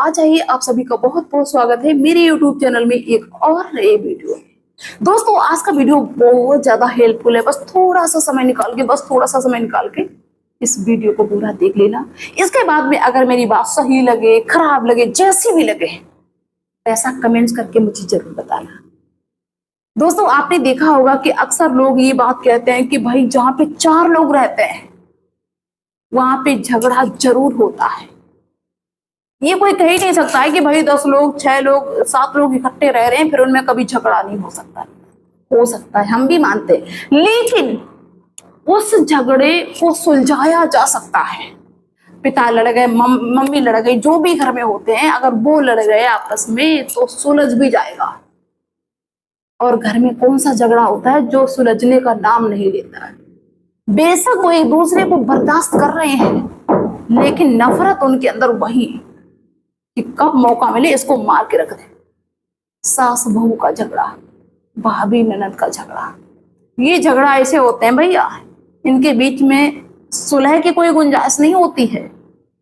आज आइए आप सभी का बहुत बहुत स्वागत है मेरे YouTube चैनल में एक और नए वीडियो में। दोस्तों आज का वीडियो बहुत ज्यादा हेल्पफुल है। बस थोड़ा सा समय निकाल के इस वीडियो को पूरा देख लेना। इसके बाद में अगर मेरी बात सही लगे, खराब लगे, जैसी भी लगे, ऐसा कमेंट्स करके मुझे जरूर बताना। दोस्तों आपने देखा होगा कि अक्सर लोग ये बात कहते हैं कि भाई जहाँ पे 4 लोग रहते हैं वहां पे झगड़ा जरूर होता है। ये कोई कह ही नहीं सकता है कि भाई 10 लोग, 6 लोग, 7 लोग इकट्ठे रह रहे हैं फिर उनमें कभी झगड़ा नहीं हो सकता। हो सकता है, हम भी मानते हैं, लेकिन उस झगड़े को सुलझाया जा सकता है। पिता लड़ गए, मम्मी लड़ गई, जो भी घर में होते हैं, अगर वो लड़ गए आपस में तो सुलझ भी जाएगा। और घर में कौन सा झगड़ा होता है जो सुलझने का नाम नहीं लेता है। बेशक वो एक दूसरे को बर्दाश्त कर रहे हैं, लेकिन नफरत उनके अंदर वही है कि कब मौका मिले इसको मार के रख दे। सास बहू का झगड़ा, भाभी ननद का झगड़ा, ये झगड़ा ऐसे होते हैं भैया, इनके बीच में सुलह की कोई गुंजाइश नहीं होती है।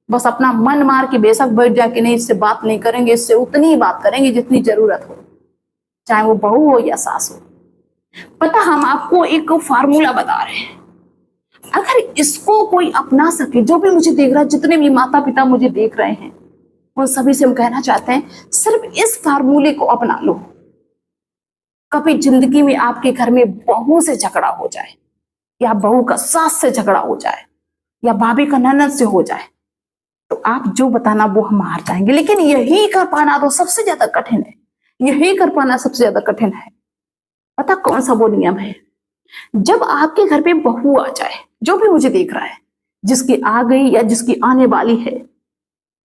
बस अपना मन मार के बेशक बैठ जाके नहीं, इससे बात नहीं करेंगे, इससे उतनी ही बात करेंगे जितनी जरूरत हो, चाहे वो बहू हो या सास हो। पता हम आपको एक फार्मूला बता रहे हैं, अगर इसको कोई अपना सके, जो भी मुझे देख रहा है, जितने भी माता पिता मुझे देख रहे हैं, उन सभी से हम कहना चाहते हैं सिर्फ इस फार्मूले को अपना लो। कभी जिंदगी में आपके घर में बहू से झगड़ा हो जाए, या बहू का सास से झगड़ा हो जाए, या भाभी का ननद से हो जाए, तो आप जो बताना वो हम हार जाएंगे। लेकिन यही कर पाना तो सबसे ज्यादा कठिन है। यही कर पाना सबसे ज्यादा कठिन है। पता कौन सा वो नियम है? जब आपके घर पे बहू आ जाए, जो भी मुझे देख रहा है, जिसकी आ गई या जिसकी आने वाली है,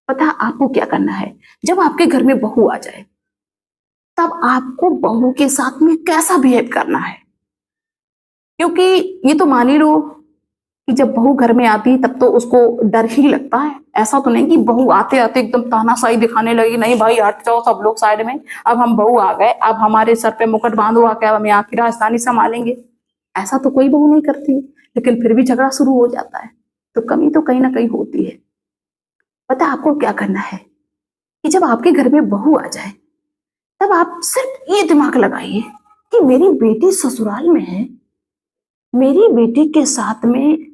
पता आपको क्या करना है? जब आपके घर में बहू आ जाए तब आपको बहू के साथ में कैसा बिहेव करना है। क्योंकि ये तो मान ही लो कि जब बहू घर में आती है तब तो उसको डर ही लगता है। ऐसा तो नहीं कि बहू आते आते एकदम तानाशाही दिखाने लगी, नहीं भाई हट जाओ सब लोग साइड में, अब हम बहू आ गए, अब हमारे सर पे मुकुट बांधो आके, अब हम यहाँ की राजधानी संभालेंगे। ऐसा तो कोई बहू नहीं करती, लेकिन फिर भी झगड़ा शुरू हो जाता है। तो कमी तो कहीं ना कहीं होती है। पता आपको क्या करना है कि जब आपके घर में बहू आ जाए तब आप सिर्फ ये दिमाग लगाइए कि मेरी बेटी ससुराल में है, मेरी बेटी के साथ में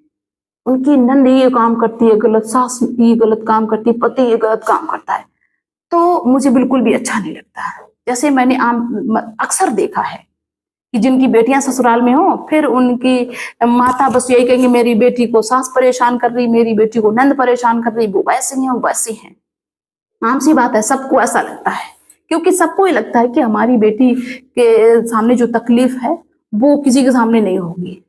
उनकी नंद ये काम करती है गलत, सास ये गलत काम करती है, पति ये गलत काम करता है, तो मुझे बिल्कुल भी अच्छा नहीं लगता। जैसे मैंने अक्सर देखा है कि जिनकी बेटियां ससुराल में हो, फिर उनकी माता बस यही कहेंगे मेरी बेटी को सास परेशान कर रही, मेरी बेटी को नंद परेशान कर रही, वो वैसी है, वो वैसी है। आम सी बात है, सबको ऐसा लगता है, क्योंकि सबको ये लगता है कि हमारी बेटी के सामने जो तकलीफ है वो किसी के सामने नहीं होगी।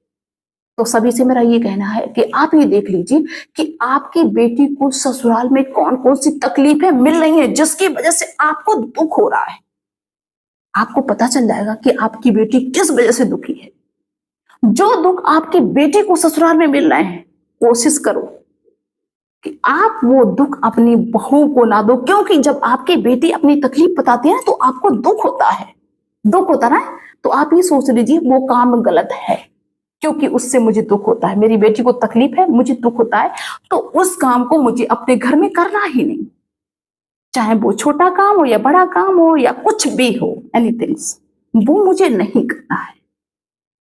तो सभी से मेरा ये कहना है कि आप ये देख लीजिए कि आपकी बेटी को ससुराल में कौन कौन सी तकलीफें मिल रही हैं जिसकी वजह से आपको दुख हो रहा है। आपको पता चल जाएगा कि आपकी बेटी किस वजह से दुखी है। जो दुख आपकी बेटी को ससुराल में मिल रहे हैं, कोशिश करो कि आप वो दुख अपनी बहू को ना दो। क्योंकि जब आपकी बेटी अपनी तकलीफ बताती है तो आपको दुख होता है। दुख होता है तो आप ये सोच लीजिए वो काम गलत है, क्योंकि उससे मुझे दुख होता है, मेरी बेटी को तकलीफ है, मुझे दुख होता है, तो उस काम को मुझे अपने घर में करना ही नहीं। चाहे वो छोटा काम हो या बड़ा काम हो या कुछ भी हो, एनीथिंग्स, वो मुझे नहीं करना है।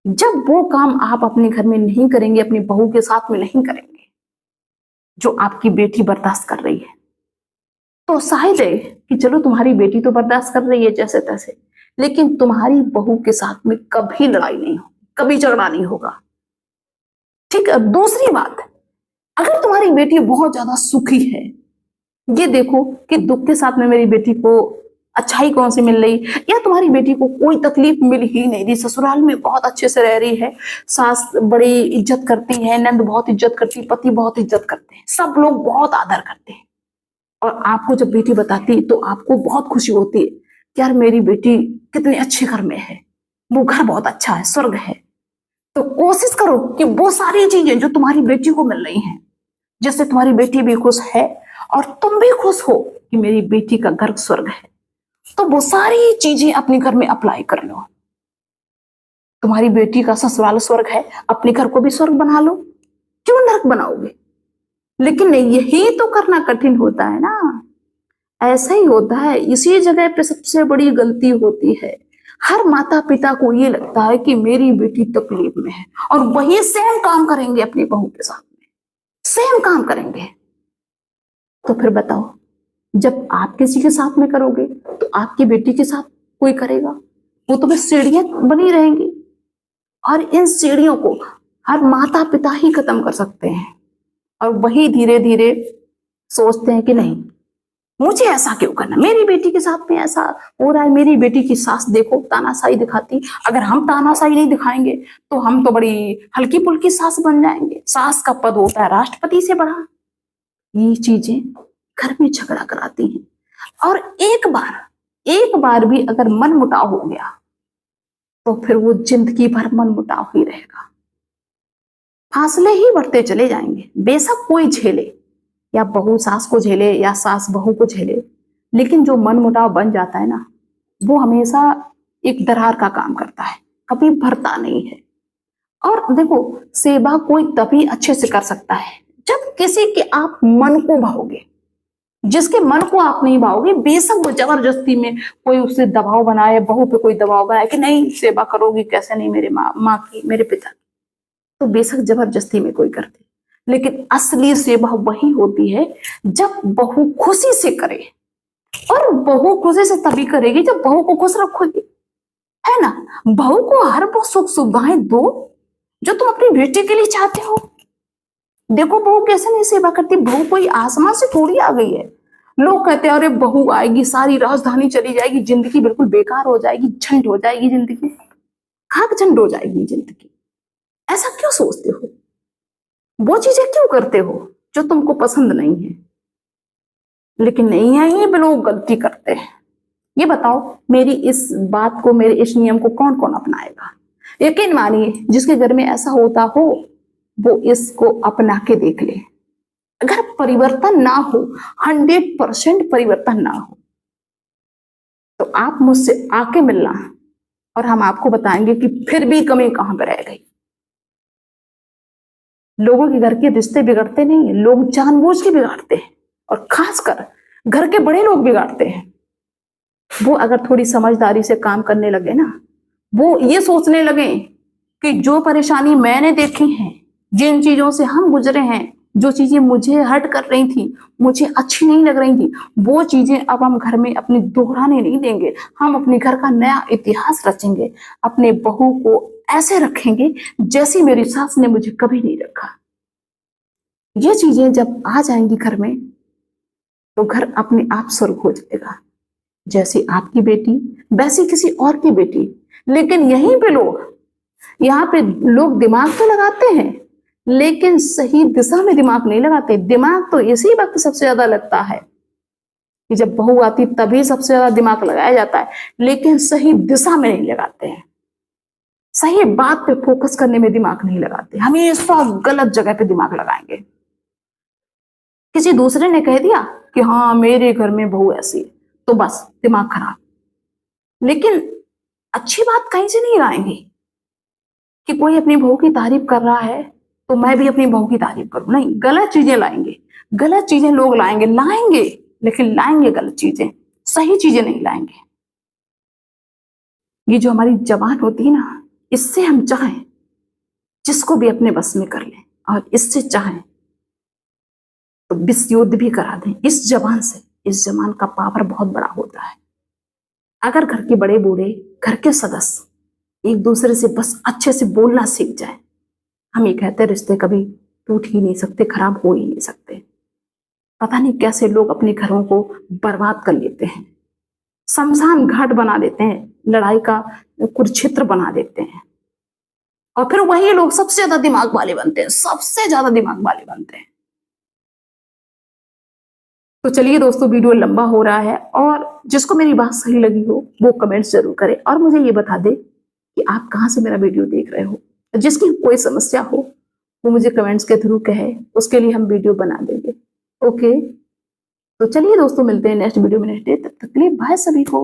जब वो काम आप अपने घर में नहीं करेंगे, अपनी बहू के साथ में नहीं करेंगे जो आपकी बेटी बर्दाश्त कर रही है, तो शायद है कि चलो तुम्हारी बेटी तो बर्दाश्त कर रही है जैसे तैसे, लेकिन तुम्हारी बहू के साथ में कभी लड़ाई नहीं होगी, कभी झगड़ा नहीं होगा। ठीक है। दूसरी बात, अगर तुम्हारी बेटी बहुत ज्यादा सुखी है, ये देखो कि दुख के साथ में मेरी बेटी को अच्छाई कौन सी मिल रही, या तुम्हारी बेटी को कोई तकलीफ मिल ही नहीं रही, ससुराल में बहुत अच्छे से रह रही है, सास बड़ी इज्जत करती है, नंद बहुत इज्जत करती है, पति बहुत इज्जत करते हैं, सब लोग बहुत आदर करते हैं, और आपको जब बेटी बताती है तो आपको बहुत खुशी होती है कि यार मेरी बेटी कितने अच्छे घर में है, वो घर बहुत अच्छा है, स्वर्ग है। तो कोशिश करो कि वो सारी चीजें जो तुम्हारी बेटी को मिल रही हैं, जिससे तुम्हारी बेटी भी खुश है और तुम भी खुश हो कि मेरी बेटी का घर स्वर्ग है, तो वो सारी चीजें अपने घर में अप्लाई कर लो। तुम्हारी बेटी का ससुराल स्वर्ग है, अपने घर को भी स्वर्ग बना लो, क्यों नरक बनाओगे? लेकिन यही तो करना कठिन होता है ना। ऐसा ही होता है, इसी जगह पे सबसे बड़ी गलती होती है। हर माता पिता को ये लगता है कि मेरी बेटी तकलीफ में है, और वही सेम काम करेंगे अपनी बहू के साथ में, सेम काम करेंगे। तो फिर बताओ, जब आप किसी के साथ में करोगे तो आपकी बेटी के साथ कोई करेगा? वो तो बस सीढ़ियां बनी रहेंगी, और इन सीढ़ियों को हर माता पिता ही खत्म कर सकते हैं। और वही धीरे धीरे सोचते हैं कि नहीं, मुझे ऐसा क्यों करना, मेरी बेटी के साथ में ऐसा हो रहा है। मेरी बेटी की सास देखो तानाशाही दिखाती, अगर हम तानाशाही नहीं दिखाएंगे तो हम तो बड़ी हल्की फुल्की सास बन जाएंगे। सास का पद होता है राष्ट्रपति से बड़ा। ये चीजें घर में झगड़ा कराती हैं, और एक बार भी अगर मन मुटाव हो गया तो फिर वो जिंदगी भर मन मुटाव ही रहेगा। फासले ही बढ़ते चले जाएंगे। बेशक कोई झेले, या बहू सास को झेले या सास बहू को झेले, लेकिन जो मन मुटाव बन जाता है ना, वो हमेशा एक दरार का काम करता है, कभी भरता नहीं है। और देखो, सेवा कोई तभी अच्छे से कर सकता है जब किसी के आप मन को भाओगे। जिसके मन को आप नहीं भाओगे, बेशक वो जबरदस्ती में कोई उससे दबाव बनाए, बहू पे कोई दबाव बनाए कि नहीं सेवा करोगी, कैसे नहीं, मेरे माँ की, मेरे पिता की, तो बेशक जबरदस्ती में कोई करते, लेकिन असली सेवा वही होती है जब बहू खुशी से करे। और बहू खुशी से तभी करेगी जब बहू को खुश रखोगी, है ना। बहू को हर वो सुख सुविधाएं दो जो तुम अपनी बेटी के लिए चाहते हो। देखो बहू कैसे नहीं सेवा करती, बहू कोई आसमान से थोड़ी आ गई है। लोग कहते हैं अरे बहू आएगी सारी राजधानी चली जाएगी, जिंदगी बिल्कुल बेकार हो जाएगी, झंड हो जाएगी जिंदगी, खाक झंड हो जाएगी जिंदगी। ऐसा क्यों सोचते हो? वो चीजें क्यों करते हो जो तुमको पसंद नहीं है? लेकिन नहीं है, ये लोग गलती करते हैं। ये बताओ, मेरी इस बात को, मेरे इस नियम को कौन कौन अपनाएगा? यकीन मानिए, जिसके घर में ऐसा होता हो वो इसको अपना के देख ले। अगर परिवर्तन ना हो, 100% परिवर्तन ना हो, तो आप मुझसे आके मिलना, और हम आपको बताएंगे कि फिर भी कमी कहां पर रह गई। लोगों के घर के रिश्ते बिगड़ते नहीं है, लोग जानबूझ के बिगाड़ते हैं, और खासकर घर के बड़े लोग बिगाड़ते हैं। वो अगर थोड़ी समझदारी से काम करने लगे ना, वो ये सोचने लगे कि जो परेशानी मैंने देखी है, जिन चीजों से हम गुजरे हैं, जो चीजें मुझे हर्ट कर रही थी, मुझे अच्छी नहीं लग रही थी, वो चीजें अब हम घर में अपने दोहराने नहीं देंगे। हम अपने घर का नया इतिहास रचेंगे, अपने बहू को ऐसे रखेंगे जैसी मेरी सास ने मुझे कभी नहीं रखा। ये चीजें जब आ जाएंगी घर में, तो घर अपने आप स्वर्ग हो जाएगा। जैसी आपकी बेटी वैसी किसी और की बेटी। लेकिन यहीं पे यहाँ पे लोग दिमाग तो लगाते हैं, लेकिन सही दिशा में दिमाग नहीं लगाते। दिमाग तो इसी वक्त सबसे ज्यादा लगता है कि जब बहू आती तभी सबसे ज्यादा दिमाग लगाया जाता है, लेकिन सही दिशा में नहीं लगाते हैं। सही बात पे फोकस करने में दिमाग नहीं लगाते, हमेशा गलत जगह पे दिमाग लगाएंगे। किसी दूसरे ने कह दिया कि हाँ मेरे घर में बहू ऐसी है, तो बस दिमाग खराब। लेकिन अच्छी बात कहीं से नहीं लाएंगे कि कोई अपनी बहू की तारीफ कर रहा है तो मैं भी अपनी बहू की तारीफ करूं। नहीं, गलत चीजें लाएंगे, गलत चीजें लोग लाएंगे, लेकिन लाएंगे गलत चीजें, सही चीजें नहीं लाएंगे। ये जो हमारी जबान होती है ना, इससे हम चाहें जिसको भी अपने बस में कर लें, और इससे चाहें तो विश्व युद्ध भी करा दें इस जबान से। इस जबान का पावर बहुत बड़ा होता है। अगर घर के बड़े बूढ़े, घर के सदस्य एक दूसरे से बस अच्छे से बोलना सीख जाए, हम ये कहते हैं रिश्ते कभी टूट ही नहीं सकते, खराब हो ही नहीं सकते। पता नहीं कैसे लोग अपने घरों को बर्बाद कर लेते हैं, शमशान घाट बना देते हैं, लड़ाई का कुरुक्षेत्र बना देते हैं, और फिर वही लोग सबसे ज्यादा दिमाग वाले बनते हैं, सबसे ज्यादा दिमाग वाले बनते हैं। तो चलिए दोस्तों, वीडियो लंबा हो रहा है, और जिसको मेरी बात सही लगी हो वो कमेंट्स जरूर करे, और मुझे ये बता दे कि आप कहाँ से मेरा वीडियो देख रहे हो। जिसकी कोई समस्या हो वो मुझे कमेंट्स के थ्रू कहे, उसके लिए हम वीडियो बना देंगे। ओके, तो चलिए दोस्तों, मिलते हैं नेक्स्ट वीडियो में नेक्स्ट डे। तब तक के लिए बाय सभी को।